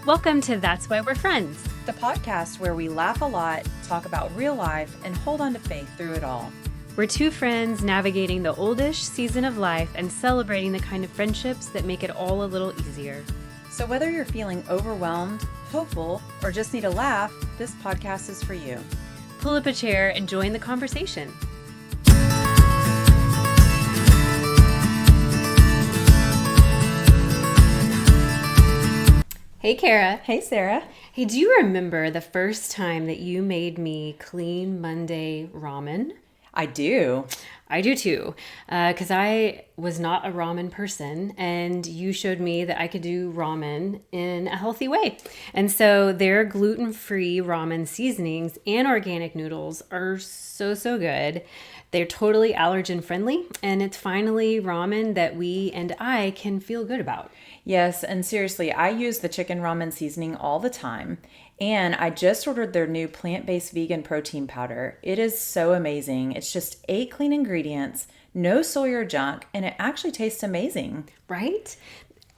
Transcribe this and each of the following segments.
Welcome to That's Why We're Friends, the podcast where we laugh a lot, talk about real life, and hold on to faith through it all. We're two friends navigating the oldish season of life and celebrating the kind of friendships that make it all a little easier. So whether you're feeling overwhelmed, hopeful, or just need a laugh, this podcast is for you. Pull up a chair and join the conversation. Hey, Cara. Hey, Sara. Hey, do you remember the first time that you made me clean Monday ramen? I do. I do too, because I was not a ramen person, and you showed me that I could do ramen in a healthy way. And so their gluten-free ramen seasonings and organic noodles are so good. They're totally allergen friendly, and it's finally ramen that we and I can feel good about. Yes, and seriously, I use the chicken ramen seasoning all the time. And I just ordered their new plant-based vegan protein powder. It is so amazing. It's just 8 clean ingredients, no soy or junk, and it actually tastes amazing. Right?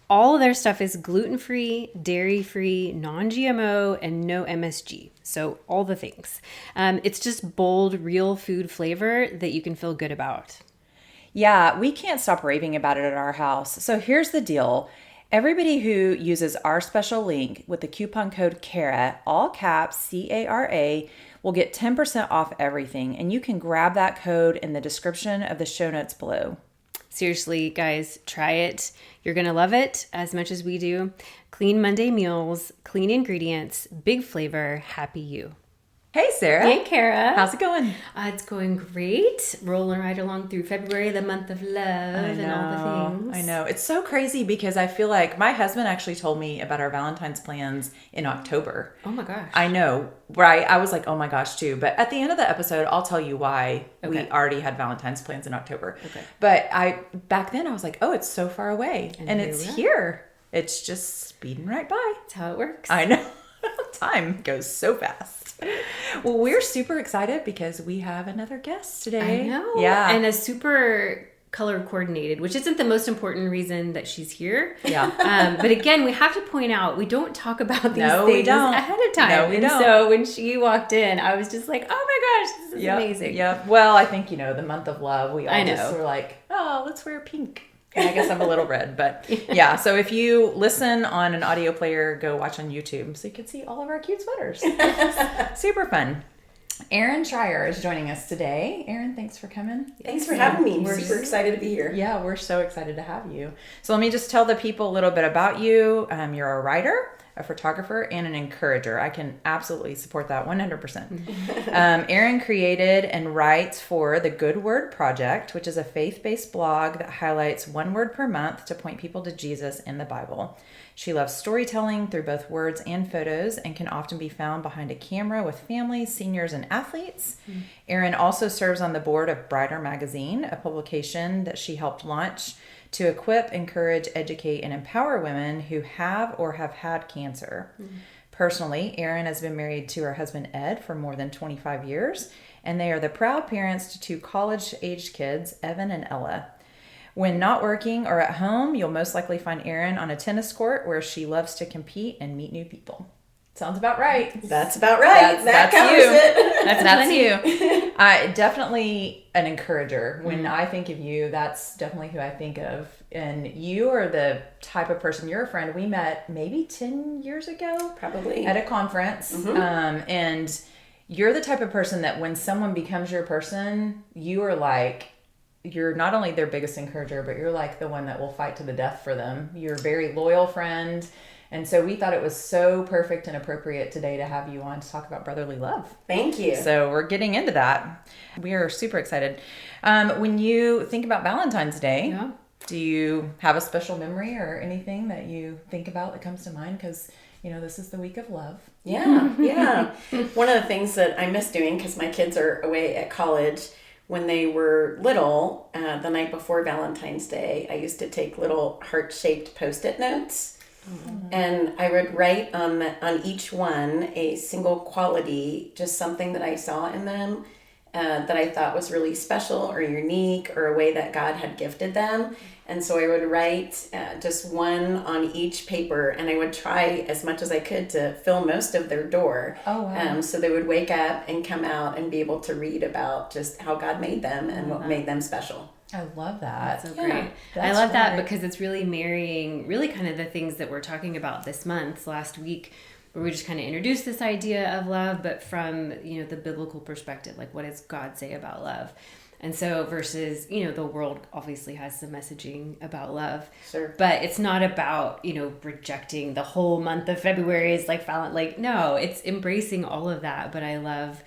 All of their stuff is gluten-free, dairy-free, non-GMO, and no MSG. So all the things. It's just bold, real food flavor that you can feel good about. Yeah, we can't stop raving about it at our house. So here's the deal. Everybody who uses our special link with the coupon code CARA, all caps CARA, will get 10% off everything. And you can grab that code in the description of the show notes below. Seriously, guys, try it. You're going to love it as much as we do. Clean Monday meals, clean ingredients, big flavor, happy you. Hey, Sara. Hey, Cara. How's it going? It's going great. Rolling right along through February, the month of love and all the things. I know. It's so crazy because I feel like my husband actually told me about our Valentine's plans in October. Oh my gosh. I know, right? I was like, oh my gosh, too. But at the end of the episode, I'll tell you why we already had Valentine's plans in October. Okay. But back then I was like, oh, it's so far away. And it's here. It's just speeding right by. That's how it works. I know. Time goes so fast. Well, we're super excited because we have another guest today. I know. Yeah. And a super color coordinated, which isn't the most important reason that she's here. Yeah. But again, we have to point out, we don't talk about these No, we things don't. ahead of time. No, we don't. So when she walked in, I was just like, oh my gosh, this is amazing. Yeah. Well, I think, the month of love, we all I know. just were like, oh, let's wear pink. And I guess I'm a little red, but yeah. So if you listen on an audio player, go watch on YouTube so you can see all of our cute sweaters. Super fun. Erin Schreyer is joining us today. Erin, thanks for coming. Thanks for having me. We're super excited to be here. Yeah, we're so excited to have you. So let me just tell the people a little bit about you. You're a writer, a photographer, and an encourager. I can absolutely support that 100%. Erin created and writes for the Good Word Project, which is a faith-based blog that highlights one word per month to point people to Jesus in the Bible. She loves storytelling through both words and photos and can often be found behind a camera with families, seniors, and athletes. Erin also serves on the board of Brighter Magazine, a publication that she helped launch to equip, encourage, educate, and empower women who have or have had cancer. Personally, Erin has been married to her husband Ed for more than 25 years, and they are the proud parents to 2 college-aged kids, Evan and Ella. When not working or at home, you'll most likely find Erin on a tennis court where she loves to compete and meet new people. Sounds about right. That's about right. That covers you. it. That's you. Definitely an encourager. When I think of you, that's definitely who I think of. And you are the type of person, you're a friend. We met maybe 10 years ago. Probably. At a conference. And you're the type of person that when someone becomes your person, you are like, you're not only their biggest encourager, but you're like the one that will fight to the death for them. You're a very loyal friend. And so we thought it was so perfect and appropriate today to have you on to talk about brotherly love. Thank you. So we're getting into that. We are super excited. When you think about Valentine's Day, do you have a special memory or anything that you think about that comes to mind? Because, this is the week of love. Yeah. One of the things that I miss doing, because my kids are away at college, when they were little, the night before Valentine's Day, I used to take little heart-shaped Post-it notes. And I would write on each one a single quality, just something that I saw in them, that I thought was really special or unique or a way that God had gifted them. And so I would write just one on each paper, and I would try as much as I could to fill most of their door. Oh, wow. So they would wake up and come out and be able to read about just how God made them and what made them special. I love that. So great. I That's love that right. because it's really marrying really kind of the things that we're talking about this month, last week, where we just kind of introduced this idea of love, but from, the biblical perspective, like what does God say about love? And so versus, the world obviously has some messaging about love, Sure. but it's not about, rejecting the whole month of February is no, it's embracing all of that. But I love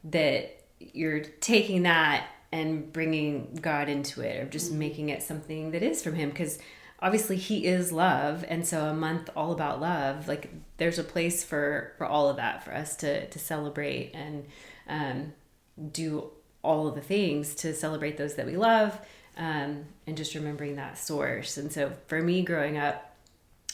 that you're taking that and bringing God into it, or just making it something that is from him, because obviously he is love. And so a month all about love, like there's a place for all of that for us to celebrate and do all of the things to celebrate those that we love, and just remembering that source. And so for me growing up,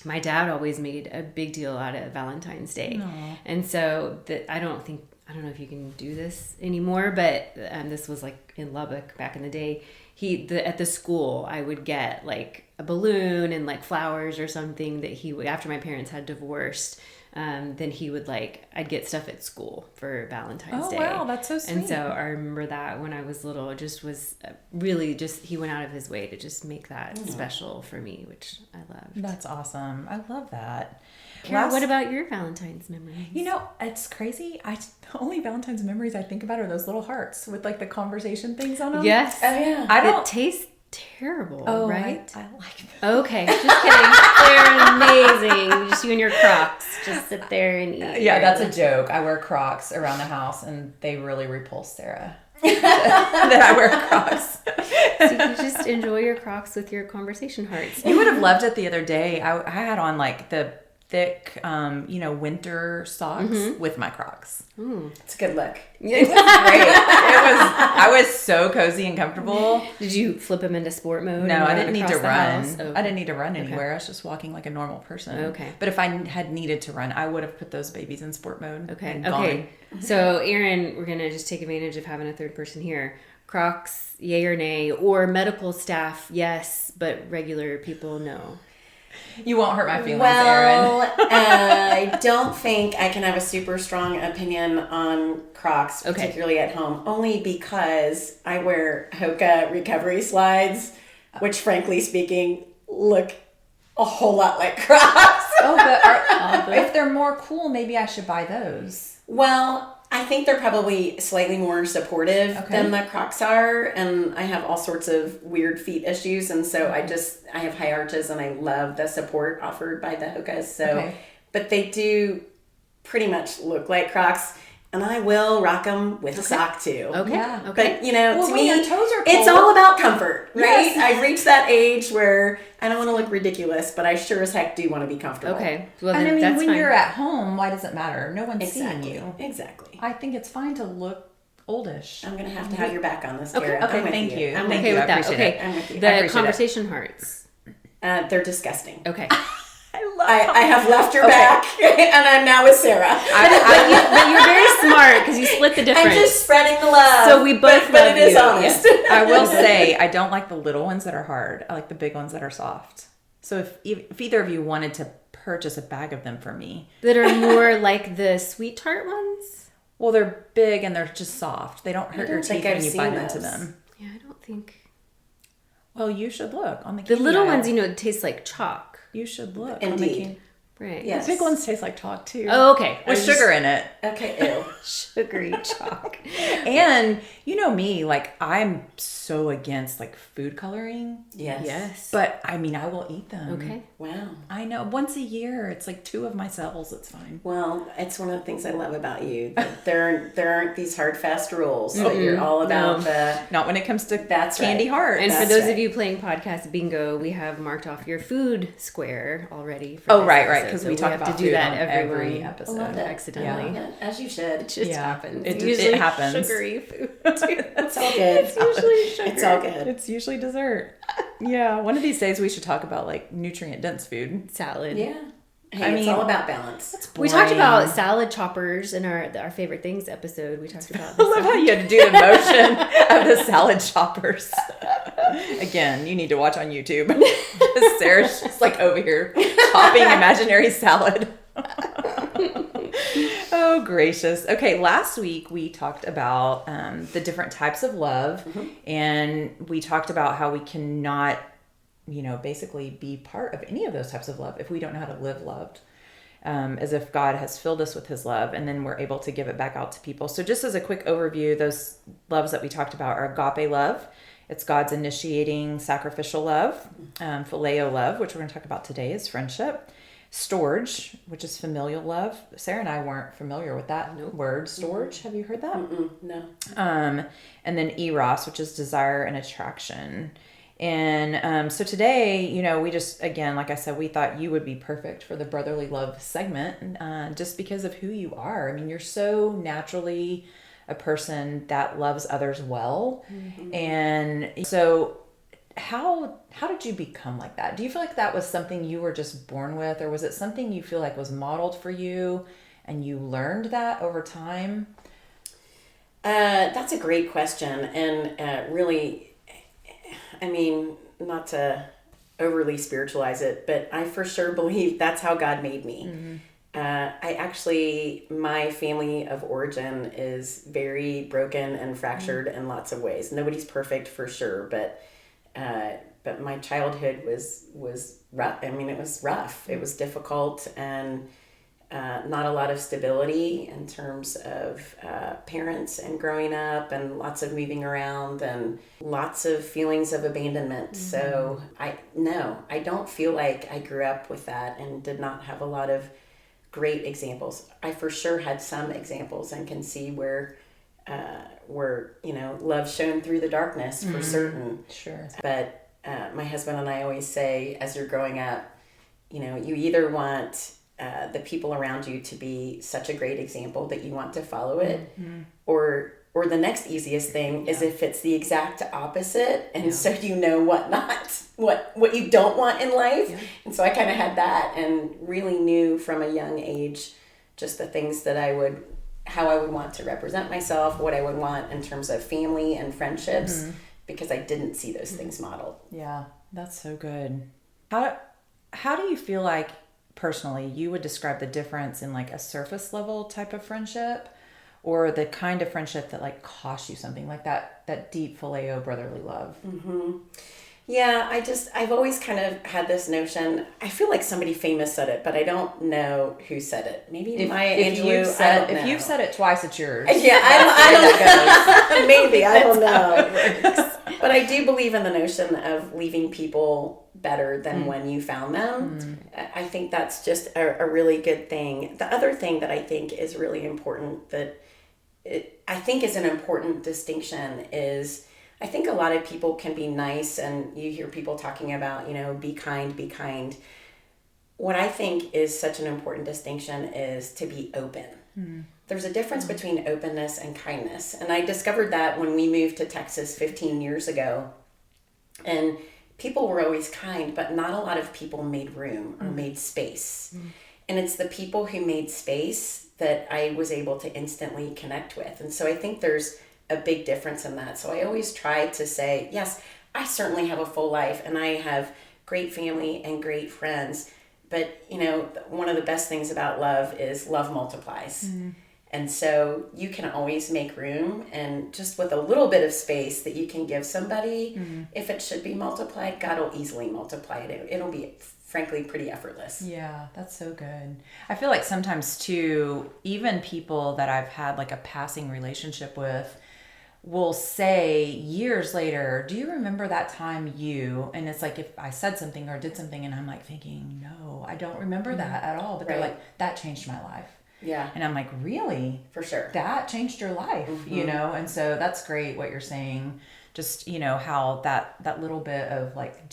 my dad always made a big deal out of Valentine's Day. Aww. And so I don't know if you can do this anymore, but this was like in Lubbock back in the day. At the school, I would get like a balloon and like flowers or something that he would, after my parents had divorced, then he would I'd get stuff at school for Valentine's Day. Oh, wow, that's so sweet. And so I remember that when I was little, it just was really he went out of his way to just make that special for me, which I loved. That's awesome. I love that. Cara, what about your Valentine's memories? It's crazy. The only Valentine's memories I think about are those little hearts with like the conversation things on them. Yes. Oh, yeah. I don't It tastes terrible, Oh, right? I like them. Okay, just kidding. They're amazing. Just you and your Crocs. Just sit there and eat. Yeah, that's a joke. I wear Crocs around the house, and they really repulse Sara that I wear Crocs. So you just enjoy your Crocs with your conversation hearts. You would have loved it the other day. I had on like the thick, winter socks with my Crocs. It's a good look. It was great. I was so cozy and comfortable. Did you flip them into sport mode? No, and I run didn't need to across the run. house? Okay. I didn't need to run anywhere. I was just walking like a normal person. Okay. But if I had needed to run, I would have put those babies in sport mode. Okay. And Okay. gone. So, Erin, we're gonna just take advantage of having a third person here. Crocs, yay or nay, or medical staff, yes, but regular people, no. You won't hurt my feelings, Well, Erin. I don't think I can have a super strong opinion on Crocs, Okay. particularly at home, only because I wear Hoka recovery slides, which frankly speaking, look a whole lot like Crocs. But if they're more cool, maybe I should buy those. Well, I think they're probably slightly more supportive than the Crocs are, and I have all sorts of weird feet issues, and so I have high arches, and I love the support offered by the Hokas. So, but they do pretty much look like Crocs, and I will rock them with a sock too. Okay. Yeah. Okay. But to when me, your toes are it's cold- all about comfort, right? Yes. I've reached that age where I don't want to look ridiculous, but I sure as heck do want to be comfortable. Okay. Well, And then I mean, that's when fine. you're at home, why does it matter? No one's Exactly. seeing you. Exactly. I think it's fine to look oldish. I'm gonna have to have your back on this, Okay, Kara. okay, I'm with thank you. I'm Thank okay you. with I that. appreciate Okay. it. I'm with you. I The appreciate conversation hearts. They're disgusting. Okay. I have left your back, and I'm now with Sara. But you're very smart because you split the difference. I'm just spreading the love. So we both but love it is you. honest. I will say I don't like the little ones that are hard. I like the big ones that are soft. So if either of you wanted to purchase a bag of them for me, that are more like the sweet tart ones. well, they're big and they're just soft. They don't hurt your don't think teeth when I've you seen bite into those. them. Yeah, I don't think Well, you should look on the the candy little aisle. ones. Taste like chalk. You should look. Indeed. Right. Yes. The big ones taste like chalk too. Oh, okay. With sugar in it. Okay, ew. Sugary chalk. And you know me, like I'm so against like food coloring. Yes. Yes. But I mean, I will eat them. Okay. Wow. I know. Once a year, it's like 2 of my cells. It's fine. Well, it's one of the things I love about you. That there aren't these hard, fast rules. That you're all about the. Not when it comes to That's candy right. hearts. And for That's those right. of you playing podcast bingo, we have marked off your food square already. For Oh, this right, episode. because So we talk have about to do food that on every every one episode. Love that. accidentally. Yeah, as you should. It just Yeah. happens. It Usually happens. Sugary food. It's all good. It's usually sugar. It's all good. It's usually dessert. Yeah. One of these days we should talk about like nutrient dense food. Salad. Yeah. Hey, it's all about balance. We talked about salad choppers in our favorite things episode. We talked about I love how you had to do the motion of the salad choppers. Again, you need to watch on YouTube. Sarah's just like over here chopping imaginary salad. Oh, gracious. Okay, last week we talked about the different types of love, and we talked about how we cannot, basically be part of any of those types of love if we don't know how to live loved, as if God has filled us with his love, and then we're able to give it back out to people. So just as a quick overview, those loves that we talked about are agape love. It's God's initiating sacrificial love. Phileo love, which we're going to talk about today, is friendship. Storge, which is familial love. Sarah and I weren't familiar with that word, storge. Have you heard that? No. And then eros, which is desire and attraction. And so today, we just, again, like I said, we thought you would be perfect for the brotherly love segment, just because of who you are. I mean, you're so naturally a person that loves others well. And so how did you become like that? Do you feel like that was something you were just born with, or was it something you feel like was modeled for you and you learned that over time? That's a great question. And really, I mean, not to overly spiritualize it, but I for sure believe that's how God made me. My family of origin is very broken and fractured in lots of ways. Nobody's perfect for sure, but my childhood was rough. I mean, it was rough. It was difficult, and not a lot of stability in terms of parents and growing up, and lots of moving around and lots of feelings of abandonment. So I don't feel like I grew up with that and did not have a lot of great examples. I for sure had some examples and can see where love shone through the darkness for certain. Sure. But my husband and I always say, as you're growing up, you either want the people around you to be such a great example that you want to follow it, or the next easiest thing is if it's the exact opposite, and so what you don't want in life. And so I kind of had that, and really knew from a young age just the things that how I would want to represent myself, what I would want in terms of family and friendships, because I didn't see those things modeled. Yeah, that's so good. How do you feel like personally you would describe the difference in like a surface level type of friendship, or the kind of friendship that like costs you something, like that deep phileo brotherly love? Yeah, I've always kind of had this notion. I feel like somebody famous said it, but I don't know who said it. Maybe Maya Angelou. If you've said it twice, it's yours. Yeah, I don't know. Maybe, I don't know. But I do believe in the notion of leaving people better than when you found them. I think that's just a really good thing. The other thing that I think is really important I think is an important distinction is, I think a lot of people can be nice, and you hear people talking about, be kind, be kind. What I think is such an important distinction is to be open. There's a difference between openness and kindness. And I discovered that when we moved to Texas 15 years ago. And people were always kind, but not a lot of people made room or made space. And it's the people who made space that I was able to instantly connect with. And so I think there's a big difference in that. So I always try to say, yes, I certainly have a full life and I have great family and great friends. But, one of the best things about love is love multiplies. And so you can always make room, and just with a little bit of space that you can give somebody, if it should be multiplied, God will easily multiply it. It'll be, frankly, pretty effortless. Yeah, that's so good. I feel like sometimes too, even people that I've had like a passing relationship with will say years later, do you remember that time and it's like if I said something or did something and I'm like thinking, no, I don't remember that at all. But they're like, that changed my life. Yeah. And I'm like, really? For sure. That changed your life, And so that's great what you're saying. Just, how that little bit of like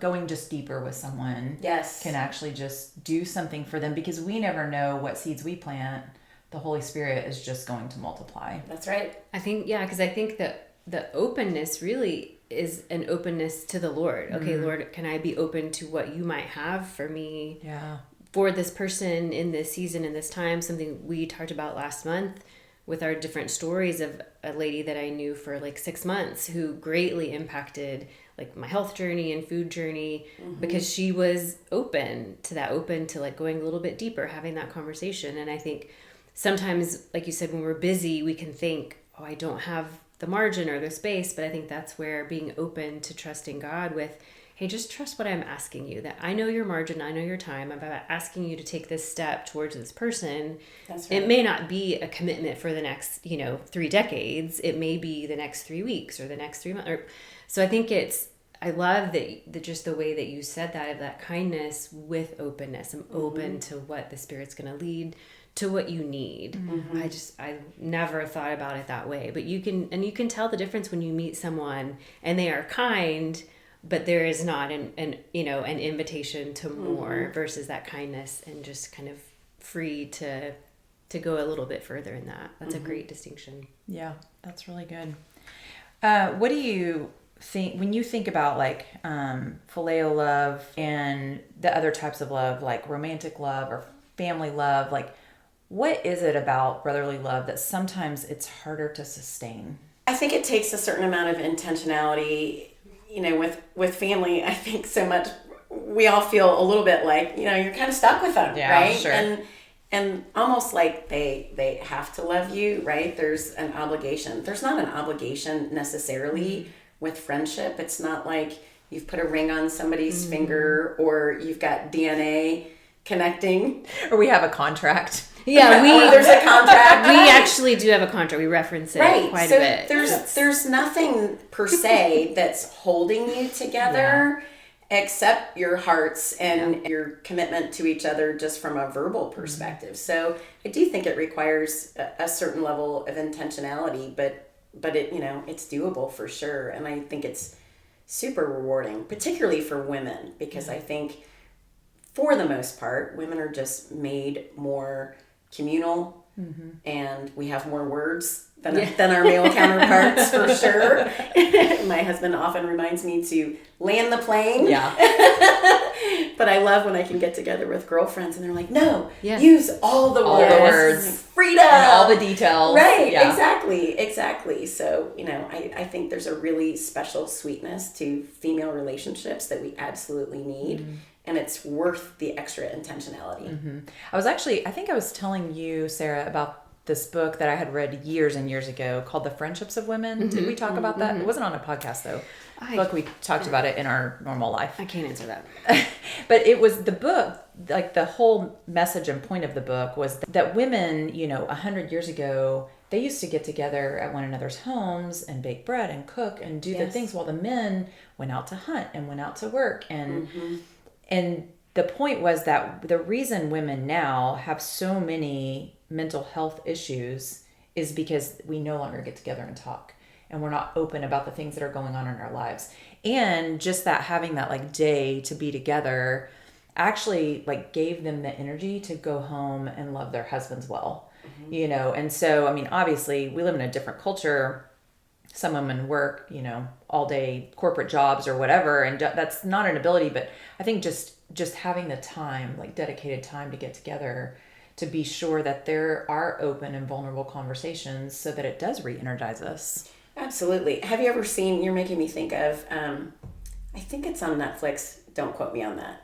going just deeper with someone can actually just do something for them, because we never know what seeds we plant. The Holy Spirit is just going to multiply. That's right. I think, because I think that the openness really is an openness to the Lord. Okay, Lord, can I be open to what you might have for me? Yeah. for this person in this season, in this time, something we talked about last month with our different stories of a lady that I knew for like 6 months who greatly impacted like my health journey and food journey, because she was open to that, open to like going a little bit deeper, having that conversation. And I think sometimes, like you said, when we're busy, we can think, oh, I don't have the margin or the space. But I think that's where being open to trusting God with, hey, just trust what I'm asking you, that I know your margin, I know your time. I'm about asking you to take this step towards this person. That's right. It may not be a commitment for the next, 3 decades. It may be the next 3 weeks or the next 3 months. So I think I love that just the way that you said that, of that kindness with openness. I'm open to what the Spirit's going to lead, to what you need. I never thought about it that way, but you can tell the difference when you meet someone and they are kind, but there is not an invitation to more versus that kindness and just kind of free to go a little bit further in that. That's a great distinction. Yeah, that's really good. What do you think when you think about like phileo love and the other types of love, like romantic love or family love? Like, what is it about brotherly love that sometimes it's harder to sustain? I think it takes a certain amount of intentionality. With family, I think so much we all feel a little bit like, you're kind of stuck with them, right? Sure. And almost like they have to love you, right? There's an obligation. There's not an obligation necessarily with friendship. It's not like you've put a ring on somebody's finger or you've got DNA connecting. Or we have a contract. Yeah, there's a contract. We actually do have a contract. We reference it quite a bit. There's nothing per se that's holding you together except your hearts and your commitment to each other just from a verbal perspective. So I do think it requires a certain level of intentionality, but it's doable for sure. And I think it's super rewarding, particularly for women, because I think for the most part, women are just made more communal, and we have more words than our male counterparts, for sure. My husband often reminds me to land the plane. Yeah. But I love when I can get together with girlfriends and they're like, no, use all the words. Like, freedom. And all the details. Right, exactly. So, I think there's a really special sweetness to female relationships that we absolutely need. And it's worth the extra intentionality. I think I was telling you, Sara, about this book that I had read years and years ago called The Friendships of Women. Did we talk about that? It wasn't on a podcast, though. We talked about it in our normal life. I can't answer that. But it was the book, like the whole message and point of the book was that women, 100 years ago, they used to get together at one another's homes and bake bread and cook and do the things while the men went out to hunt and went out to work. And the point was that the reason women now have so many mental health issues is because we no longer get together and talk, and we're not open about the things that are going on in our lives. And just that having that like day to be together actually like gave them the energy to go home and love their husbands well, And so, I mean, obviously we live in a different culture. Some women work, all day corporate jobs or whatever, and that's not an ability. But I think just having the time, like dedicated time to get together, to be sure that there are open and vulnerable conversations, so that it does re-energize us. Absolutely. Have you ever seen? You're making me think of. I think it's on Netflix. Don't quote me on that.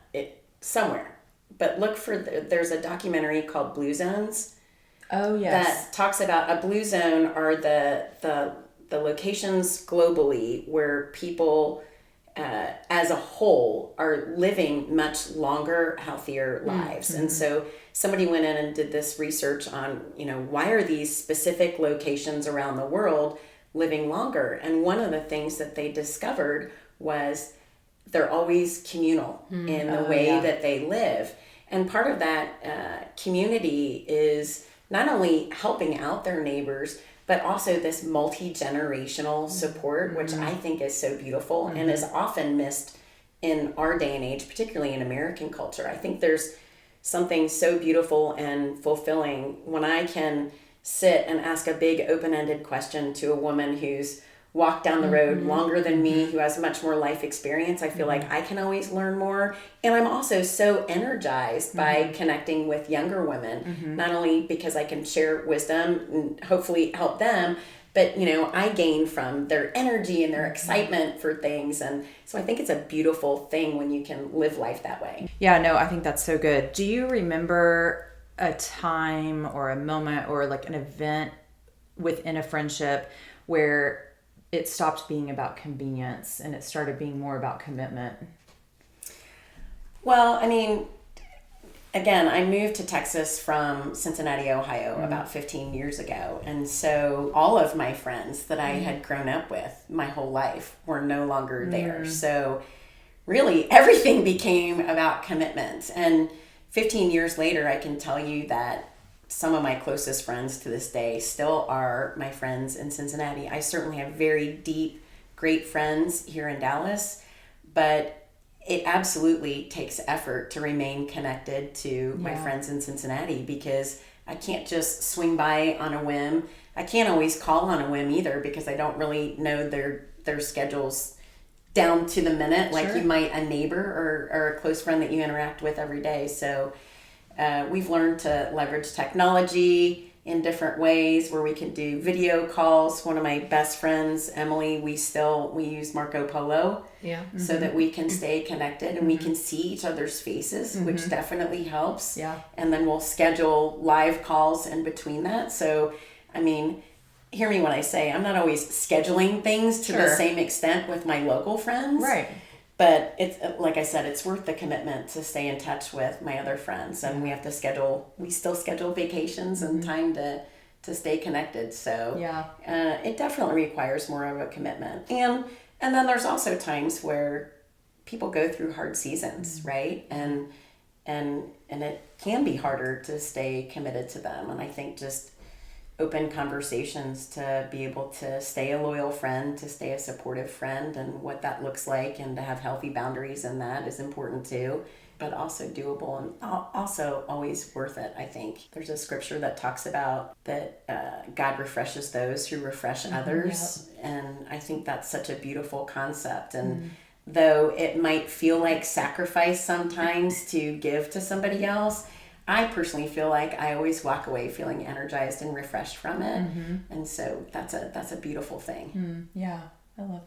Somewhere, but look for. There's a documentary called Blue Zones. Oh yes. That talks about a blue zone are the locations globally where people as a whole are living much longer, healthier lives. And so somebody went in and did this research on, why are these specific locations around the world living longer? And one of the things that they discovered was they're always communal in the way that they live. And part of that community is not only helping out their neighbors, but also this multi-generational support, which I think is so beautiful and is often missed in our day and age, particularly in American culture. I think there's something so beautiful and fulfilling when I can sit and ask a big open-ended question to a woman who's walked down the road longer than me, who has much more life experience. I feel like I can always learn more. And I'm also so energized by connecting with younger women, not only because I can share wisdom and hopefully help them, but, you know, I gain from their energy and their excitement for things. And so I think it's a beautiful thing when you can live life that way. Yeah, no, I think that's so good. Do you remember a time or a moment or like an event within a friendship where it stopped being about convenience and it started being more about commitment? Well, I mean, again, I moved to Texas from Cincinnati, Ohio about 15 years ago. And so all of my friends that I had grown up with my whole life were no longer there. So really everything became about commitment. And 15 years later, I can tell you that some of my closest friends to this day still are my friends in Cincinnati. I certainly have very deep, great friends here in Dallas, but it absolutely takes effort to remain connected to my friends in Cincinnati, because I can't just swing by on a whim. I can't always call on a whim either, because I don't really know their schedules down to the minute, like you might a neighbor or a close friend that you interact with every day. So we've learned to leverage technology in different ways where we can do video calls. One of my best friends, Emily, we use Marco Polo so that we can stay connected and we can see each other's faces, which definitely helps. Yeah. And then we'll schedule live calls in between that. So, I mean, hear me when I say I'm not always scheduling things to the same extent with my local friends. Right. But it's, like I said, it's worth the commitment to stay in touch with my other friends. And we still schedule vacations and time to stay connected. So it definitely requires more of a commitment. And then there's also times where people go through hard seasons, right? And it can be harder to stay committed to them. And I think just open conversations to be able to stay a loyal friend, to stay a supportive friend, and what that looks like, and to have healthy boundaries in that is important too, but also doable and also always worth it, I think. There's a scripture that talks about that God refreshes those who refresh others, and I think that's such a beautiful concept. And though it might feel like sacrifice sometimes to give to somebody else, I personally feel like I always walk away feeling energized and refreshed from it. And so that's a beautiful thing. Yeah, I love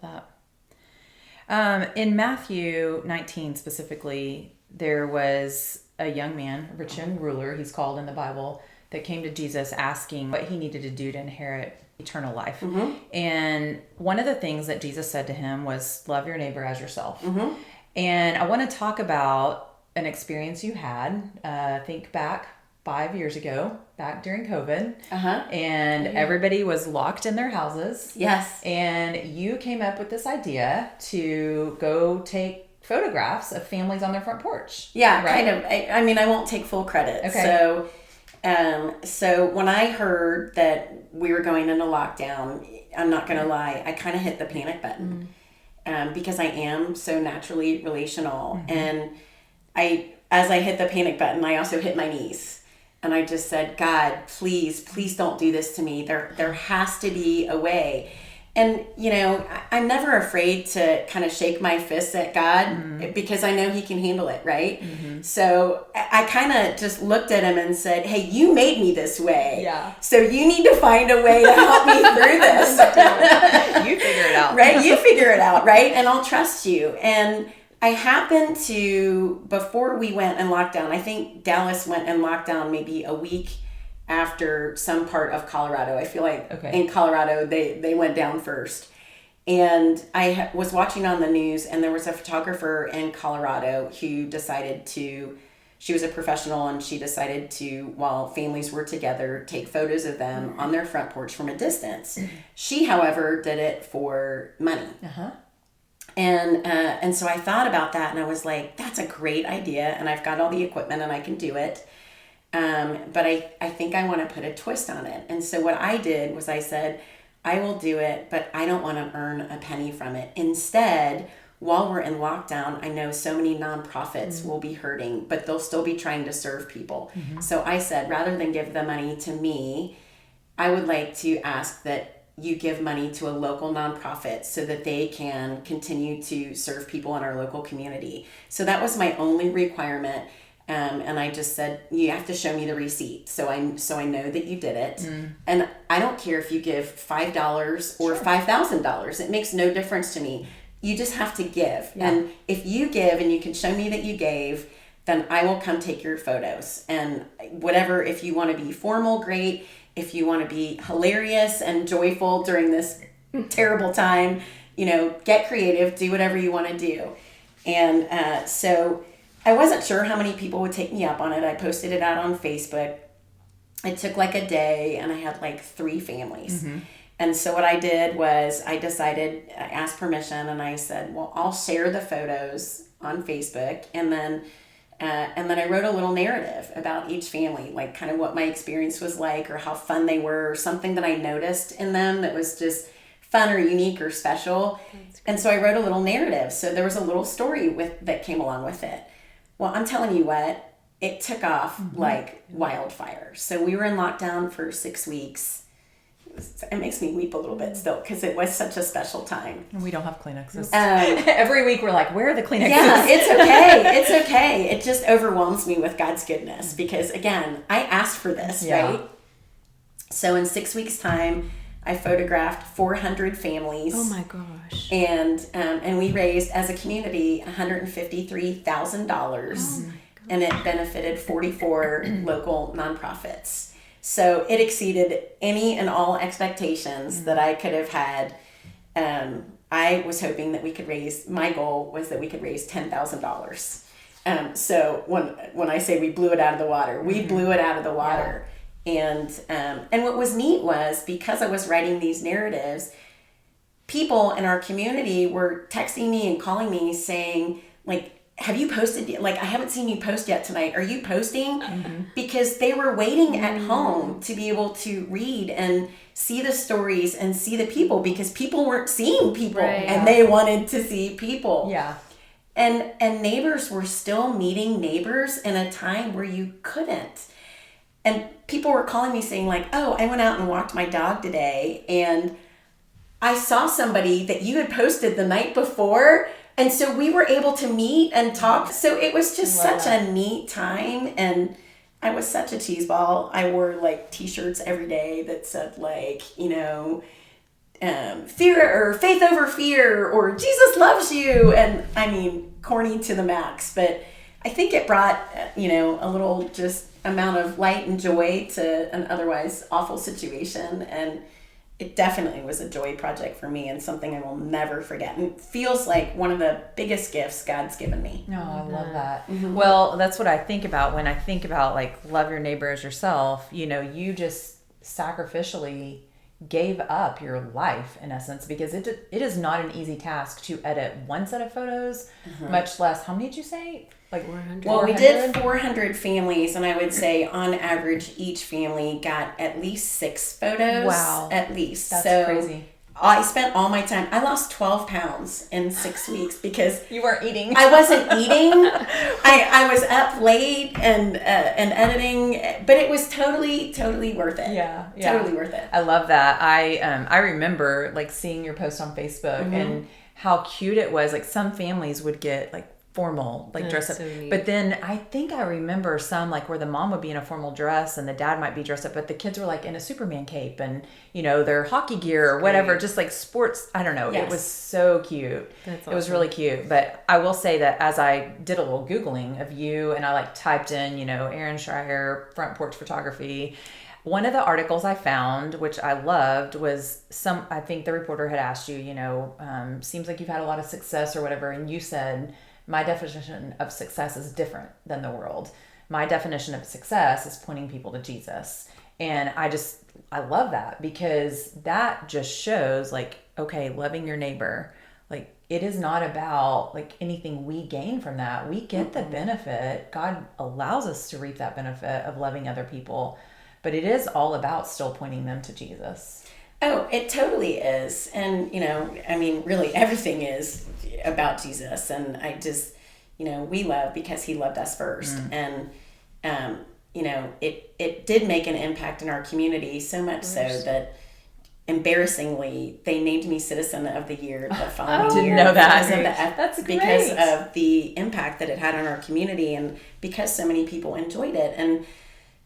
that. In Matthew 19 specifically, there was a young man, a rich young ruler, he's called in the Bible, that came to Jesus asking what he needed to do to inherit eternal life. And one of the things that Jesus said to him was, love your neighbor as yourself. And I want to talk about an experience you had, think back 5 years ago, back during COVID, and everybody was locked in their houses. Yes. And you came up with this idea to go take photographs of families on their front porch. Yeah, right? kind of. I mean, I won't take full credit. Okay. So when I heard that we were going into lockdown, I'm not going to lie, I kind of hit the panic button because I am so naturally relational. And as I hit the panic button, I also hit my knees, and I just said, God, please don't do this to me. There has to be a way. And, you know, I'm never afraid to kind of shake my fists at God because I know he can handle it. Right. So I kind of just looked at him and said, hey, you made me this way. Yeah. So you need to find a way to help me through this. You figure it out. Right. You figure it out. Right. And I'll trust you. And I happened to, before we went in lockdown, I think Dallas went in lockdown maybe a week after some part of Colorado. I feel like in Colorado, they went down first. And I was watching on the news, and there was a photographer in Colorado who she was a professional, and she decided to, while families were together, take photos of them on their front porch from a distance. She, however, did it for money. And so I thought about that, and I was like, that's a great idea, and I've got all the equipment and I can do it. But I think I want to put a twist on it. And so what I did was I said, I will do it, but I don't want to earn a penny from it. Instead, while we're in lockdown, I know so many nonprofits will be hurting, but they'll still be trying to serve people. So I said, rather than give the money to me, I would like to ask that you give money to a local nonprofit so that they can continue to serve people in our local community. So that was my only requirement. And I just said, you have to show me the receipt. So I know that you did it. And I don't care if you give $5 or $5,000. It makes no difference to me. You just have to give. Yeah. And if you give and you can show me that you gave, then I will come take your photos. And whatever, if you want to be formal, great. If you want to be hilarious and joyful during this terrible time, get creative, do whatever you want to do. And so I wasn't sure how many people would take me up on it. I posted it out on Facebook. It took like a day, and I had like 3 families. Mm-hmm. And so what I did was I asked permission, and I said, well, I'll share the photos on Facebook. And then I wrote a little narrative about each family, like kind of what my experience was like, or how fun they were, or something that I noticed in them that was just fun or unique or special. And so I wrote a little narrative. So there was a little story that came along with it. Well, I'm telling you what, it took off like wildfire. So we were in lockdown for 6 weeks. It makes me weep a little bit still because it was such a special time. And we don't have Kleenexes. Every week we're like, where are the Kleenexes? Yeah, it's okay. It's okay. It just overwhelms me with God's goodness because, again, I asked for this, right? So in 6 weeks' time, I photographed 400 families. Oh my gosh! And we raised as a community $153,000, and it benefited 44 local nonprofits. So it exceeded any and all expectations that I could have had. I was hoping that my goal was that we could raise $10,000. So when I say we blew it out of the water, we blew it out of the water. Yeah. And what was neat was because I was writing these narratives, people in our community were texting me and calling me saying, like, have you posted yet? Like, I haven't seen you post yet tonight. Are you posting? Mm-hmm. Because they were waiting at home to be able to read and see the stories and see the people because people weren't seeing people and they wanted to see people. Yeah. And neighbors were still meeting neighbors in a time where you couldn't. And people were calling me saying like, oh, I went out and walked my dog today and I saw somebody that you had posted the night before. And so we were able to meet and talk. So it was just such a neat time. And I was such a cheeseball. I wore like t-shirts every day that said like, fear or faith over fear or Jesus loves you. And I mean, corny to the max. But I think it brought, a little just amount of light and joy to an otherwise awful situation. And it definitely was a joy project for me and something I will never forget. And it feels like one of the biggest gifts God's given me. No, I love that. Mm-hmm. Well, that's what I think about when I think about like love your neighbor as yourself. You just sacrificially gave up your life in essence because it is not an easy task to edit one set of photos, much less, how many did you say? Like 400? Well, we did 400 families, and I would say on average each family got at least 6 photos. Wow. At least. That's crazy. I spent all my time. I lost 12 pounds in 6 weeks because you weren't eating. I wasn't eating. I was up late and editing, but it was totally worth it. Yeah. Totally worth it. I love that. I remember like seeing your post on Facebook and how cute it was. Like some families would get like formal, like dress up. So but then I think I remember some like where the mom would be in a formal dress and the dad might be dressed up, but the kids were like in a Superman cape and their hockey gear or whatever, just like sports. I don't know. Yes. It was so cute. That's awesome. It was really cute. But I will say that as I did a little Googling of you and I like typed in, Erin Schreyer, front porch photography. One of the articles I found, which I loved, was I think the reporter had asked you, seems like you've had a lot of success or whatever. And you said, my definition of success is different than the world. My definition of success is pointing people to Jesus. And I love that because that just shows like, okay, loving your neighbor, like it is not about like anything we gain from that. We get the benefit. God allows us to reap that benefit of loving other people, but it is all about still pointing them to Jesus. Oh, it totally is. And, really everything is about Jesus. And I just, we love because he loved us first. And, it did make an impact in our community so much so that embarrassingly, they named me Citizen of the Year the following didn't year. know that. Because of the impact that it had on our community, and because so many people enjoyed it. And,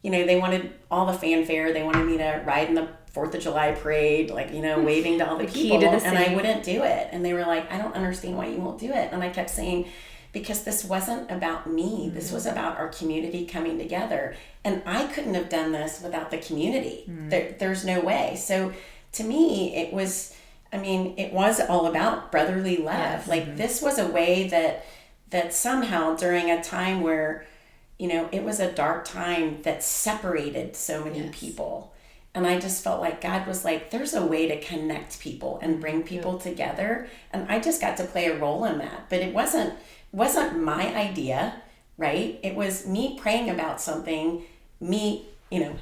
they wanted all the fanfare. They wanted me to ride in the 4th of July parade, waving to all the people. And I wouldn't do it. And they were like, I don't understand why you won't do it. And I kept saying, because this wasn't about me. This was about our community coming together. And I couldn't have done this without the community. There's no way. So to me, it was all about brotherly love. Yes. This was a way that somehow during a time where, it was a dark time that separated so many people. And I just felt like God was like, there's a way to connect people and bring people together. And I just got to play a role in that. But it wasn't my idea, right? It was me praying about something, me,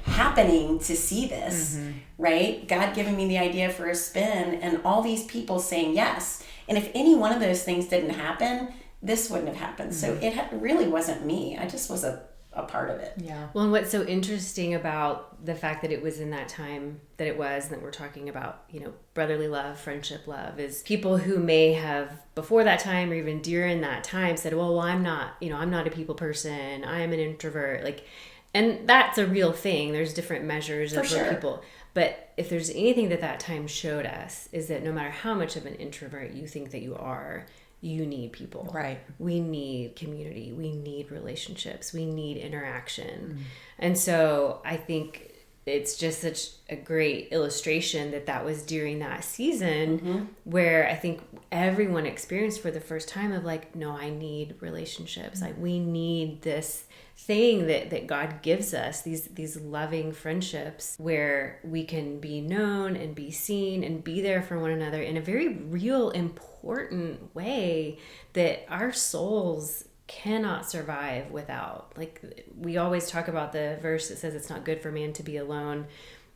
happening to see this, right? God giving me the idea for a spin and all these people saying yes. And if any one of those things didn't happen, this wouldn't have happened. So it really wasn't me. I just was a part of it. Yeah. Well, and what's so interesting about the fact that it was in that time that it was, that we're talking about, brotherly love, friendship love, is people who may have before that time or even during that time said, well, I'm not a people person. I'm an introvert. And that's a real thing. There's different measures of people. But if there's anything that time showed us, is that no matter how much of an introvert you think that you are, you need people. Right. We need community. We need relationships. We need interaction. And so I think it's just such a great illustration that was during that season where I think everyone experienced for the first time of no, I need relationships. We need this thing that God gives us, these loving friendships where we can be known and be seen and be there for one another in a very real, important way that our souls cannot survive without. We always talk about the verse that says it's not good for man to be alone,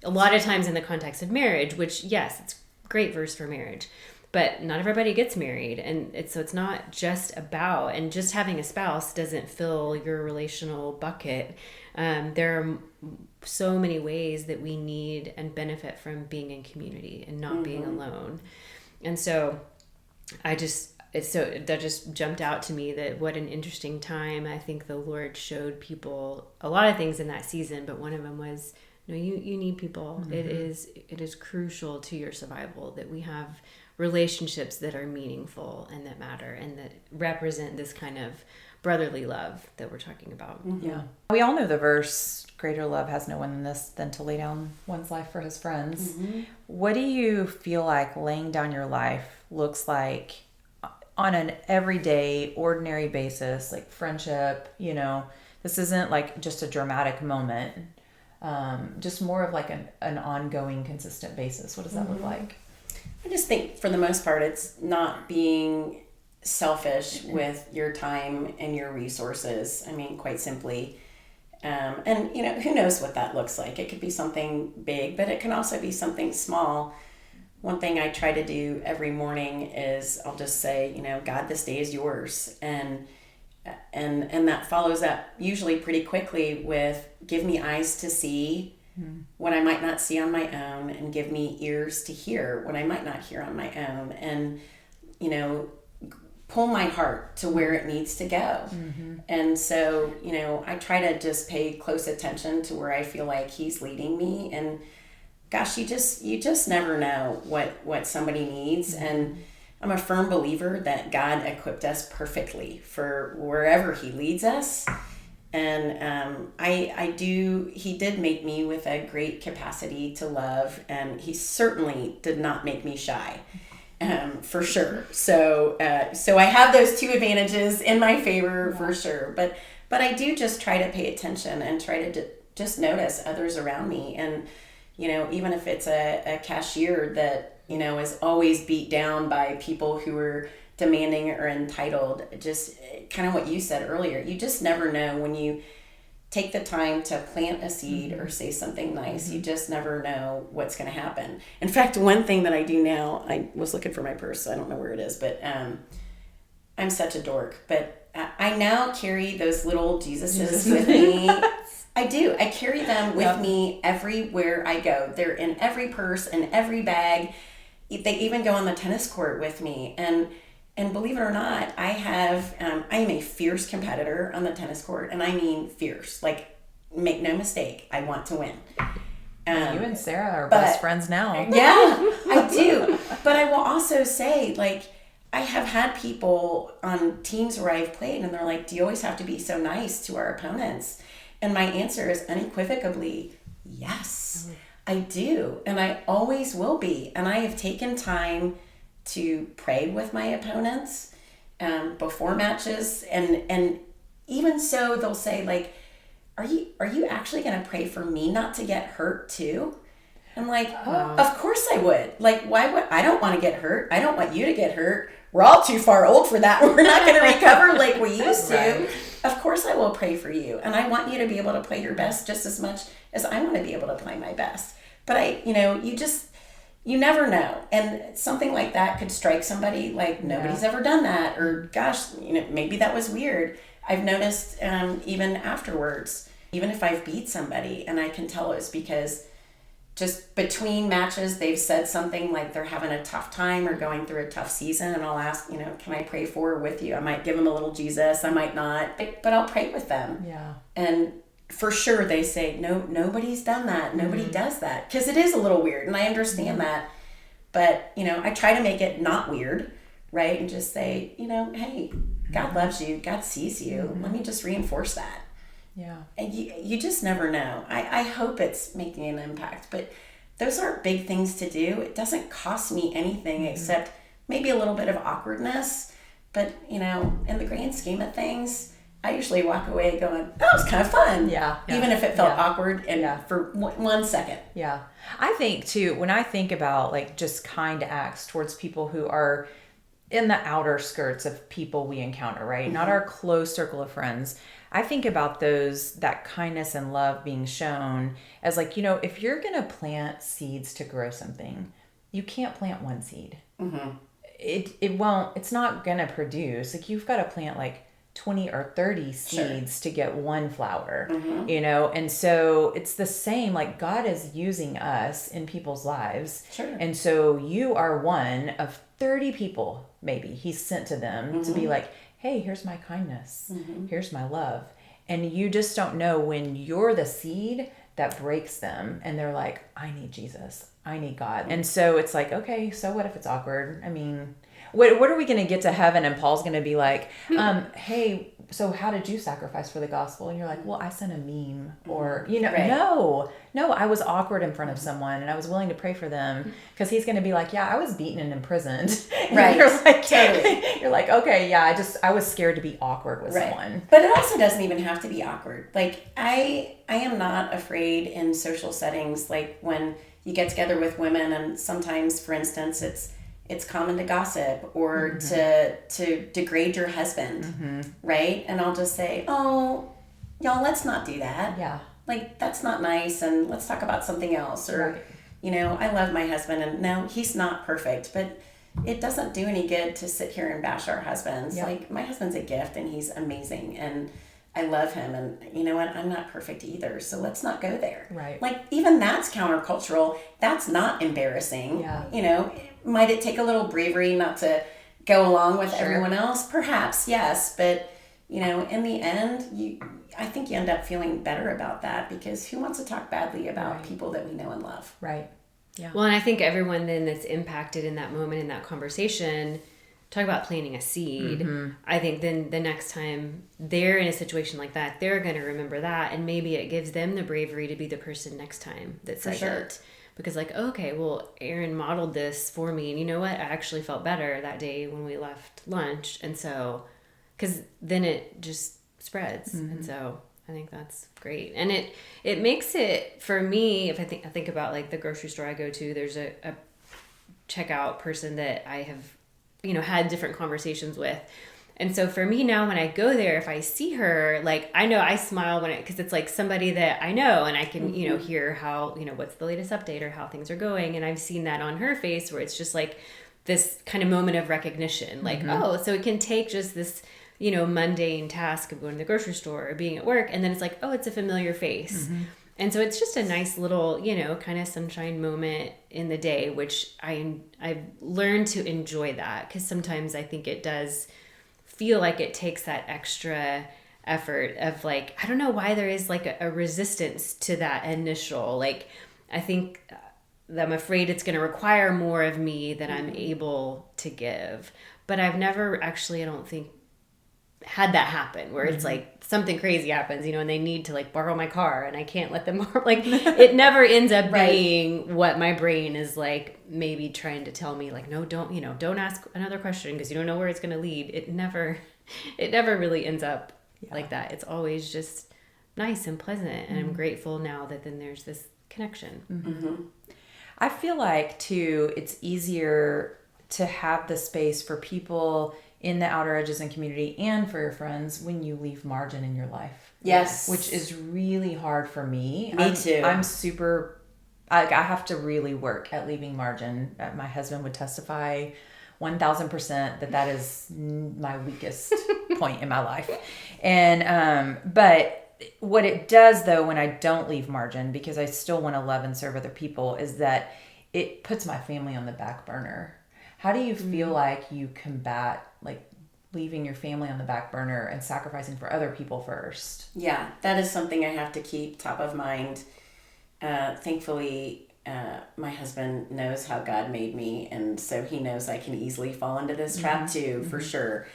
a lot of times in the context of marriage, which yes, it's a great verse for marriage. But not everybody gets married. And so it's not just about, and just having a spouse doesn't fill your relational bucket. There are so many ways that we need and benefit from being in community and not being alone. And so that just jumped out to me, that what an interesting time. I think the Lord showed people a lot of things in that season, but one of them was, you need people. It is crucial to your survival that we have relationships that are meaningful and that matter and that represent this kind of brotherly love that we're talking about. Yeah. We all know the verse, greater love has no one than this, than to lay down one's life for his friends. What do you feel like laying down your life looks like on an everyday, ordinary basis, like friendship? This isn't just a dramatic moment, just more of an ongoing, consistent basis. What does that look like? I just think for the most part, it's not being selfish with your time and your resources. Quite simply. And, who knows what that looks like. It could be something big, but it can also be something small. One thing I try to do every morning is I'll just say, God, this day is yours. And that follows up usually pretty quickly with, give me eyes to see what I might not see on my own, and give me ears to hear what I might not hear on my own, and pull my heart to where it needs to go. And so I try to just pay close attention to where I feel like he's leading me. And gosh, you just never know what somebody needs. And I'm a firm believer that God equipped us perfectly for wherever he leads us. And he did make me with a great capacity to love, and he certainly did not make me shy, for sure. So I have those two advantages in my favor, for sure. But I do just try to pay attention and try to just notice others around me. And, even if it's a cashier that, is always beat down by people who are demanding or entitled, just kind of what you said earlier, you just never know when you take the time to plant a seed or say something nice. You just never know what's going to happen. In fact, one thing that I do now, I was looking for my purse, so I don't know where it is, but I'm such a dork, but I now carry those little Jesuses with me I do. I carry them with me everywhere I go. They're in every purse and every bag. They even go on the tennis court with me. And believe it or not, I am a fierce competitor on the tennis court, and I mean fierce. Like, make no mistake, I want to win. You and Sara are best friends now. Yeah, I do. But I will also say, like, I have had people on teams where I've played, and they're like, do you always have to be so nice to our opponents? And my answer is unequivocally, yes, I do. And I always will be. And I have taken time to pray with my opponents before matches. And even so, they'll say, like, are you actually going to pray for me not to get hurt too? I'm like, of course I would. Like, why would I don't want to get hurt. I don't want you to get hurt. We're all too far old for that. We're not going to recover like we used to. Right. Of course I will pray for you. And I want you to be able to play your best just as much as I want to be able to play my best. But you never know. And something like that could strike somebody like nobody's ever done that. Or gosh, maybe that was weird. I've noticed even afterwards, even if I've beat somebody and I can tell it's because just between matches, they've said something like they're having a tough time or going through a tough season, and I'll ask, can I pray for or with you? I might give them a little Jesus, I might not, but I'll pray with them. Yeah. And for sure they say, no, nobody's done that. Nobody does that. Because it is a little weird, and I understand that. But, I try to make it not weird, right? And just say, hey, God loves you. God sees you. Let me just reinforce that. Yeah. And you just never know. I hope it's making an impact, but those aren't big things to do. It doesn't cost me anything except maybe a little bit of awkwardness. But, in the grand scheme of things, I usually walk away going, that was kind of fun. Yeah. Even if it felt awkward and for 1 second. Yeah. I think too, when I think about like just kind acts towards people who are in the outer skirts of people we encounter, right? Not our close circle of friends. I think about that kindness and love being shown as like, if you're going to plant seeds to grow something, you can't plant one seed. Mm-hmm. It's not going to produce. Like, you've got to plant like 20 or 30 seeds to get one flower, and so it's the same, like God is using us in people's lives. Sure. And so you are one of 30 people, maybe he's sent to them to be like, hey, here's my kindness. Here's my love. And you just don't know when you're the seed that breaks them. And they're like, I need Jesus. I need God. And so it's like, okay, so what if it's awkward? I mean, what are we going to get to heaven? And Paul's going to be like, hey, so how did you sacrifice for the gospel? And you're like, well, I sent a meme, or, no, I was awkward in front of someone and I was willing to pray for them, because he's going to be like, yeah, I was beaten and imprisoned. Right. You're like, totally. You're like, okay, yeah, I was scared to be awkward with someone. But it also doesn't even have to be awkward. Like, I am not afraid in social settings, like when you get together with women, and sometimes, for instance, it's common to gossip or to degrade your husband, right? And I'll just say, oh, y'all, let's not do that. Yeah. Like, that's not nice, and let's talk about something else. Or, I love my husband, and no, he's not perfect, but it doesn't do any good to sit here and bash our husbands. Yeah. Like, my husband's a gift, and he's amazing, and I love him, and you know what? I'm not perfect either, so let's not go there. Right. Like, even that's countercultural. That's not embarrassing. Yeah. Might it take a little bravery not to go along with everyone else? Perhaps, yes. But, in the end, I think you end up feeling better about that, because who wants to talk badly about people that we know and love? Right. Yeah. Well, and I think everyone then that's impacted in that moment, in that conversation, talk about planting a seed. I think then the next time they're in a situation like that, they're going to remember that, and maybe it gives them the bravery to be the person next time that says it. Because like, okay, well, Erin modeled this for me, and you know what? I actually felt better that day when we left lunch. And so, because then it just spreads. And so I think that's great. And it makes it, for me, if I think about like the grocery store I go to, there's a checkout person that I have, had different conversations with. And so for me now, when I go there, if I see her, like, I know I smile because it's like somebody that I know, and I can, hear how, what's the latest update or how things are going. And I've seen that on her face, where it's just like this kind of moment of recognition, like, oh, so it can take just this mundane task of going to the grocery store or being at work. And then it's like, oh, it's a familiar face. And so it's just a nice little, kind of sunshine moment in the day, which I've learned to enjoy that, because sometimes I think it does feel like it takes that extra effort of like, I don't know why there is like a resistance to that initial, like, I think that I'm afraid it's going to require more of me than I'm able to give. But I've never actually, I don't think, had that happen where it's like something crazy happens, and they need to like borrow my car and I can't let them borrow. Like it never ends up being what my brain is like maybe trying to tell me, like, no, don't ask another question because you don't know where it's going to lead. It never really ends up like that. It's always just nice and pleasant. And I'm grateful now that then there's this connection. I feel like too, it's easier to have the space for people in the outer edges and community and for your friends when you leave margin in your life. Yes. Which is really hard for me. Me too. I'm super, I have to really work at leaving margin. My husband would testify 1000% that is my weakest point in my life. And, but what it does though, when I don't leave margin, because I still want to love and serve other people, is that it puts my family on the back burner. How do you feel like you combat like leaving your family on the back burner and sacrificing for other people first? Yeah, that is something I have to keep top of mind. Thankfully, my husband knows how God made me, and so he knows I can easily fall into this trap too, for sure.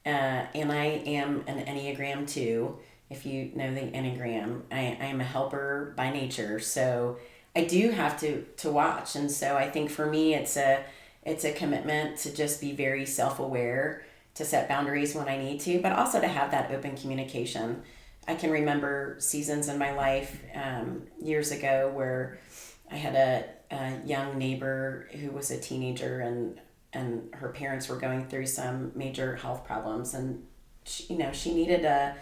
And I am an Enneagram 2. If you know the Enneagram, I am a helper by nature, so I do have to watch. And so I think for me, it's a commitment to just be very self-aware, to set boundaries when I need to, but also to have that open communication. I can remember seasons in my life years ago where I had a young neighbor who was a teenager, and her parents were going through some major health problems, and she needed a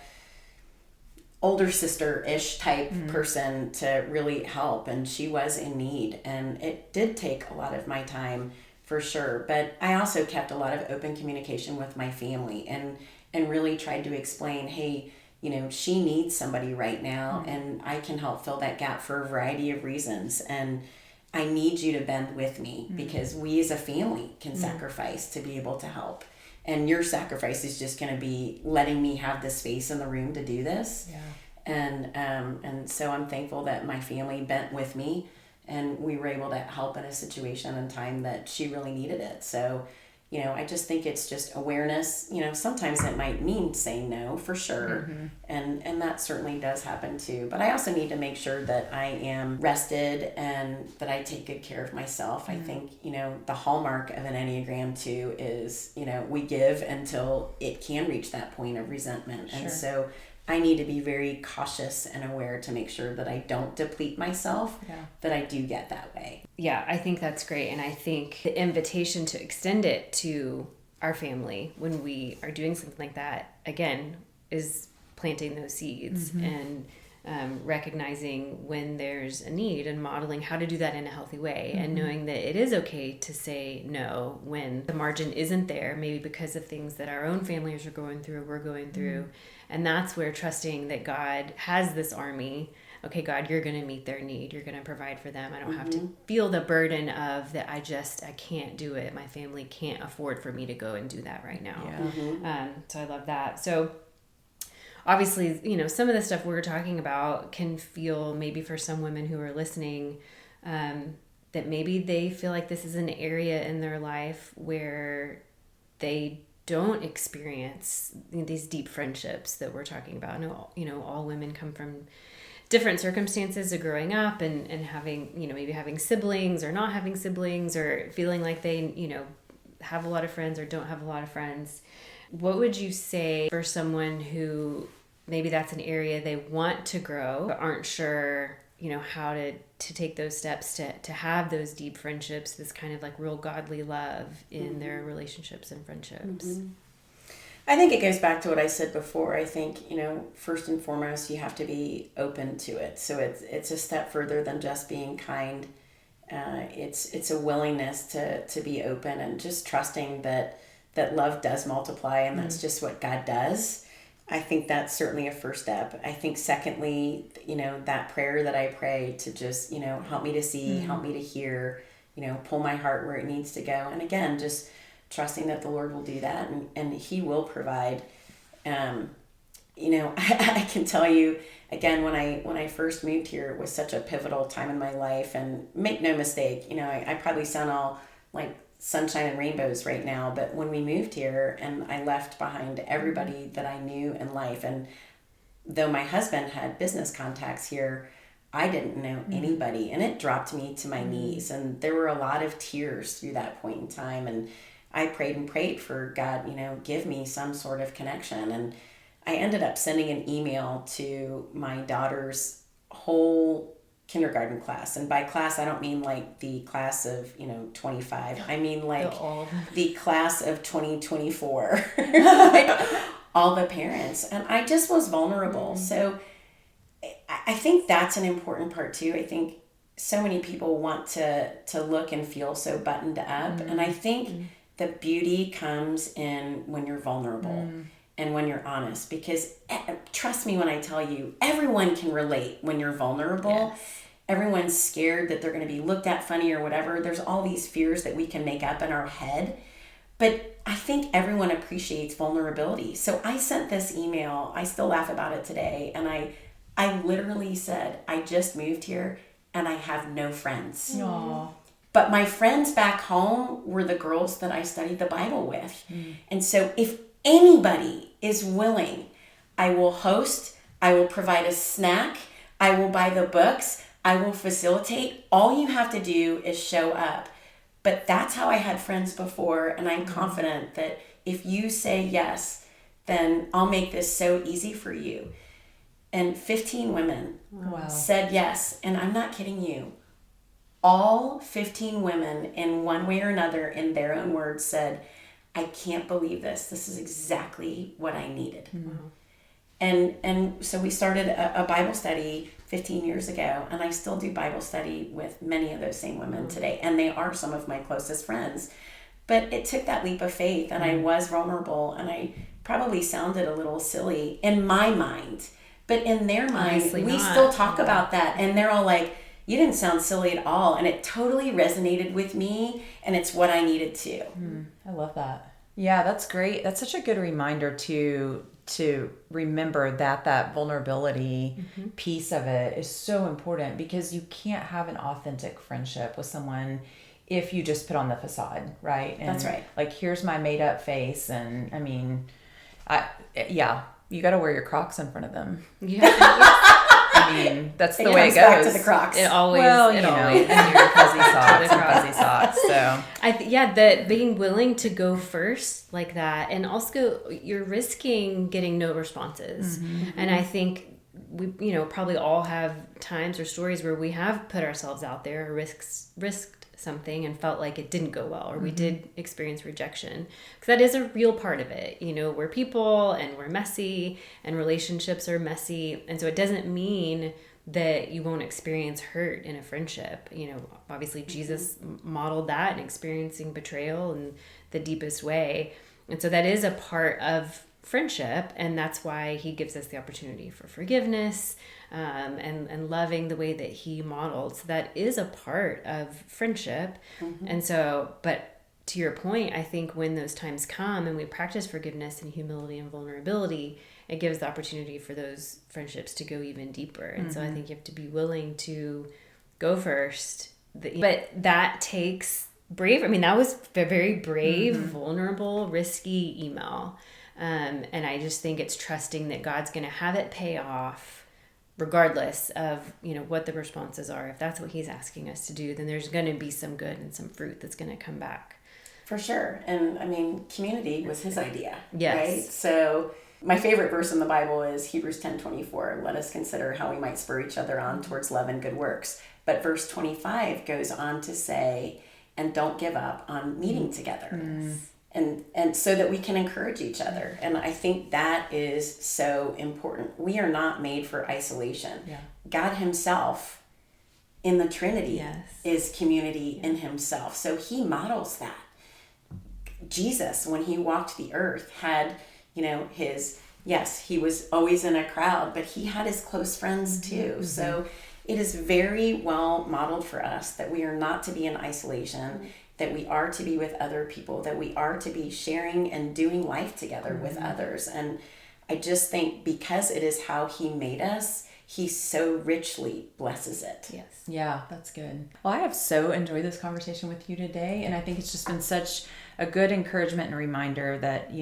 older sister-ish type person to really help, and she was in need, and it did take a lot of my time for sure. But I also kept a lot of open communication with my family and really tried to explain, hey, she needs somebody right now, and I can help fill that gap for a variety of reasons, and I need you to bend with me because we as a family can sacrifice to be able to help. And your sacrifice is just going to be letting me have the space in the room to do this. Yeah. And so I'm thankful that my family bent with me, and we were able to help in a situation and time that she really needed it. So, I just think it's just awareness. Sometimes it might mean saying no, for sure. And that certainly does happen too. But I also need to make sure that I am rested and that I take good care of myself. I think, the hallmark of an Enneagram 2 is, we give until it can reach that point of resentment. And so I need to be very cautious and aware to make sure that I don't deplete myself, that I do get that way. Yeah, I think that's great. And I think the invitation to extend it to our family when we are doing something like that, again, is planting those seeds and recognizing when there's a need and modeling how to do that in a healthy way, and knowing that it is okay to say no when the margin isn't there, maybe because of things that our own families are going through or we're going through. And that's where trusting that God has this army. Okay, God, you're going to meet their need. You're going to provide for them. I don't have to feel the burden of that. I can't do it. My family can't afford for me to go and do that right now. So I love that. So obviously, some of the stuff we're talking about can feel, maybe for some women who are listening, that maybe they feel like this is an area in their life where they don't experience these deep friendships that we're talking about. I know, all women come from different circumstances of growing up and having, maybe having siblings or not having siblings, or feeling like they, have a lot of friends or don't have a lot of friends. What would you say for someone who maybe that's an area they want to grow but aren't sure, how to take those steps to have those deep friendships, this kind of like real godly love in their relationships and friendships? I think it goes back to what I said before. I think, first and foremost, you have to be open to it. So it's a step further than just being kind. It's a willingness to be open and just trusting that that love does multiply, and that's just what God does. I think that's certainly a first step. I think secondly, that prayer that I pray to just, help me to see, help me to hear, pull my heart where it needs to go. And again, just trusting that the Lord will do that, and he will provide. I can tell you again, when I first moved here, it was such a pivotal time in my life, and make no mistake, I probably sound all like sunshine and rainbows right now, but when we moved here and I left behind everybody that I knew in life, and though my husband had business contacts here, I didn't know anybody, and it dropped me to my knees, and there were a lot of tears through that point in time, and I prayed and prayed for God, give me some sort of connection. And I ended up sending an email to my daughter's whole kindergarten class, and by class I don't mean like the class of 25. I mean like the class of 2024. Like, all the parents, and I just was vulnerable. So I think that's an important part too. I think so many people want to look and feel so buttoned up, and I think the beauty comes in when you're vulnerable. And when you're honest, because trust me when I tell you, everyone can relate when you're vulnerable. Yes. Everyone's scared that they're going to be looked at funny or whatever. There's all these fears that we can make up in our head. But I think everyone appreciates vulnerability. So I sent this email. I still laugh about it today. And I literally said, I just moved here and I have no friends. Aww. But my friends back home were the girls that I studied the Bible with. And so if anybody is willing, I will host, I will provide a snack, I will buy the books, I will facilitate. All you have to do is show up. But that's how I had friends before, and I'm confident that if you say yes, then I'll make this so easy for you. And 15 women said yes, and I'm not kidding you. All 15 women, in one way or another, in their own words, said, I can't believe this. This is exactly what I needed. And so we started a Bible study 15 years ago, and I still do Bible study with many of those same women today, and they are some of my closest friends. But it took that leap of faith, and I was vulnerable, and I probably sounded a little silly in my mind. But in their mind, Honestly, we not. still talk about that, and they're all like, you didn't sound silly at all. And it totally resonated with me, and it's what I needed to. I love that. Yeah, that's great. That's such a good reminder to remember that vulnerability piece of it is so important, because you can't have an authentic friendship with someone if you just put on the facade, right? And that's right. Like, here's my made up face, and I mean, you got to wear your Crocs in front of them. I mean, that's the way it goes. Back to the Crocs. It always, and your fuzzy socks. So that being willing to go first like that, and also you're risking getting no responses. And I think we, probably all have times or stories where we have put ourselves out there, or risked something and felt like it didn't go well, or we did experience rejection, because that is a real part of it. We're people, and we're messy, and relationships are messy, and so it doesn't mean that you won't experience hurt in a friendship. Obviously Jesus modeled that, and experiencing betrayal in the deepest way, and so that is a part of friendship, and that's why he gives us the opportunity for forgiveness, and loving the way that he modeled. So that is a part of friendship. And so, but to your point, I think when those times come and we practice forgiveness and humility and vulnerability, it gives the opportunity for those friendships to go even deeper. And so I think you have to be willing to go first. But that takes bravery. I mean, that was a very brave, vulnerable, risky email. And I just think it's trusting that God's going to have it pay off regardless of, what the responses are. If that's what he's asking us to do, then there's going to be some good and some fruit that's going to come back. For sure. And I mean, community was his idea. Yes. Right? So my favorite verse in the Bible is Hebrews 10:24. Let us consider how we might spur each other on towards love and good works. But verse 25 goes on to say, and don't give up on meeting together. And so that we can encourage each other. And I think that is so important. We are not made for isolation. Yeah. God himself in the Trinity is community in himself. So he models that. Jesus, when he walked the earth, had, yes, he was always in a crowd, but he had his close friends too. Mm-hmm. So it is very well modeled for us that we are not to be in isolation, that we are to be with other people, that we are to be sharing and doing life together with others. And I just think because it is how he made us, he so richly blesses it. Yes. Yeah, that's good. Well, I have so enjoyed this conversation with you today. And I think it's just been such a good encouragement and reminder that,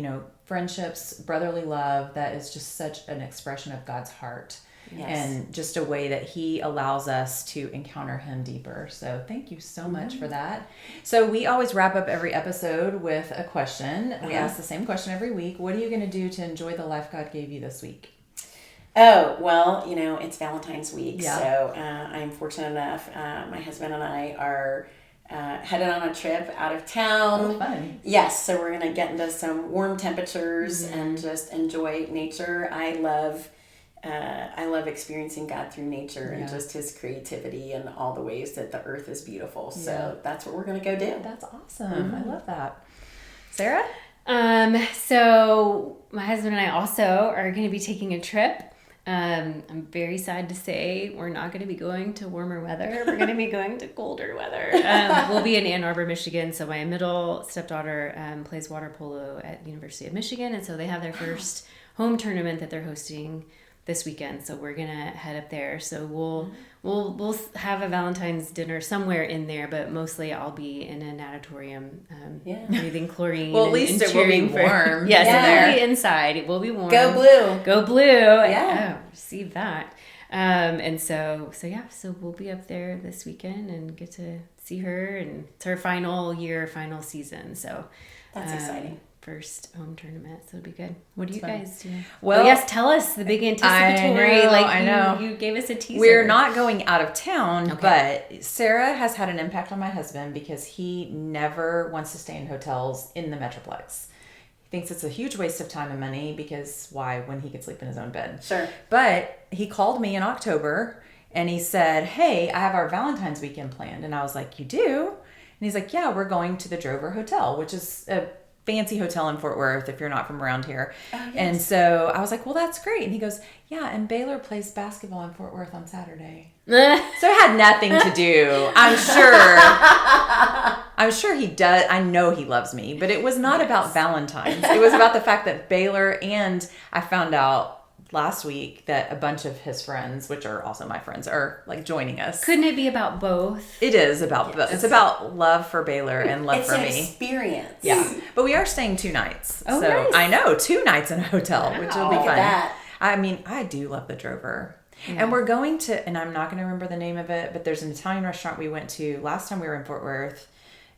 friendships, brotherly love, that is just such an expression of God's heart. Yes. And just a way that he allows us to encounter him deeper. So thank you so much for that. So we always wrap up every episode with a question. We ask the same question every week. What are you going to do to enjoy the life God gave you this week? Oh, well, it's Valentine's week. Yeah. So I'm fortunate enough. My husband and I are headed on a trip out of town. Oh, fun. Yes. So we're going to get into some warm temperatures and just enjoy nature. I love experiencing God through nature and just his creativity and all the ways that the earth is beautiful. So that's what we're going to go do. That's awesome. I love that. Sarah? So my husband and I also are going to be taking a trip. I'm very sad to say we're not going to be going to warmer weather. We're going to be going to colder weather. We'll be in Ann Arbor, Michigan. So my middle stepdaughter plays water polo at the University of Michigan. And so they have their first home tournament that they're hosting this weekend. So we're going to head up there. So we'll have a Valentine's dinner somewhere in there, but mostly I'll be in a nanatorium breathing chlorine. Well, at least it will be warm. Yes, it will be inside. It will be warm. Go blue. Go blue. Yeah. Receive that. So we'll be up there this weekend and get to see her, and it's her final season. So that's exciting. First home tournament, so it'll be good. What do you guys do? Well, yes, tell us the big anticipatory. I know. You gave us a teaser. We're not going out of town, but Sarah has had an impact on my husband because he never wants to stay in hotels in the Metroplex. He thinks it's a huge waste of time and money because why, when he could sleep in his own bed? Sure. But he called me in October and he said, "Hey, I have our Valentine's weekend planned." And I was like, "You do?" And he's like, "Yeah, we're going to the Drover Hotel," which is a fancy hotel in Fort Worth if you're not from around here. Oh, yes. And so I was like, "Well, that's great." And he goes, "Yeah, and Baylor plays basketball in Fort Worth on Saturday." So it had nothing to do. I'm sure he does. I know he loves me, but it was not about Valentine's. It was about the fact that Baylor, and I found out last week that a bunch of his friends, which are also my friends, are like joining us. Couldn't it be about both? It is about both. It's about love for Baylor and love for me. It's an experience. Yeah. But we are staying 2 nights. Oh, so nice. I know, 2 nights in a hotel, which will be Look fun. at that. I mean, I do love the Drover. Yeah. And we're going to, and I'm not going to remember the name of it, but there's an Italian restaurant we went to last time we were in Fort Worth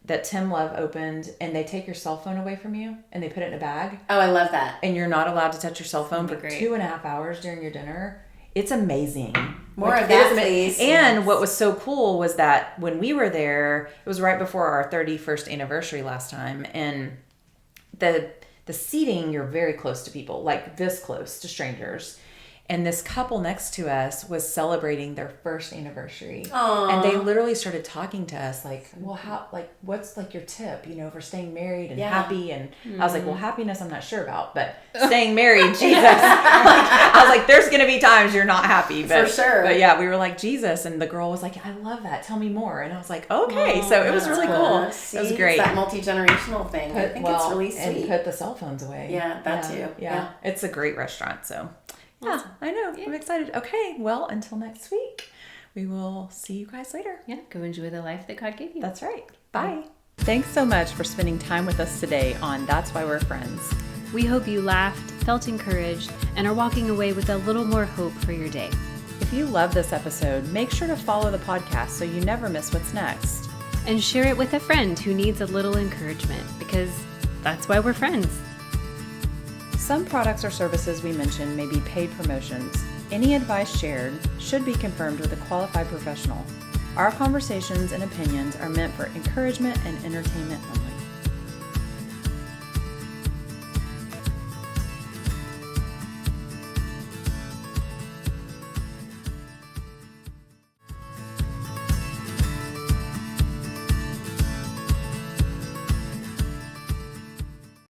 that Tim Love opened, and they take your cell phone away from you and they put it in a bag. Oh, I love that. And you're not allowed to touch your cell phone for 2.5 hours during your dinner. It's amazing. More of that, please. And what was so cool was that when we were there, it was right before our 31st anniversary last time, and the seating, you're very close to people, like this close to strangers. And this couple next to us was celebrating their first anniversary. Aww. And they literally started talking to us like, "Well, what's like your tip, for staying married and happy?" And I was like, "Well, happiness I'm not sure about, but staying married, Jesus." I was like, "There's going to be times you're not happy." But, for sure. But yeah, we were like, Jesus. And the girl was like, "I love that. Tell me more." And I was like, "Okay." So it was really cool. See, it was great. It's that multi-generational thing. I think it's really sweet. And put the cell phones away. Yeah, that too. Yeah. It's a great restaurant, so. Yeah, I know. Yeah. I'm excited. Okay, well, until next week, we will see you guys later. Yeah, go enjoy the life that God gave you. That's right. Bye. Thanks so much for spending time with us today on That's Why We're Friends. We hope you laughed, felt encouraged, and are walking away with a little more hope for your day. If you love this episode, make sure to follow the podcast so you never miss what's next. And share it with a friend who needs a little encouragement, because that's why we're friends. Some products or services we mention may be paid promotions. Any advice shared should be confirmed with a qualified professional. Our conversations and opinions are meant for encouragement and entertainment only.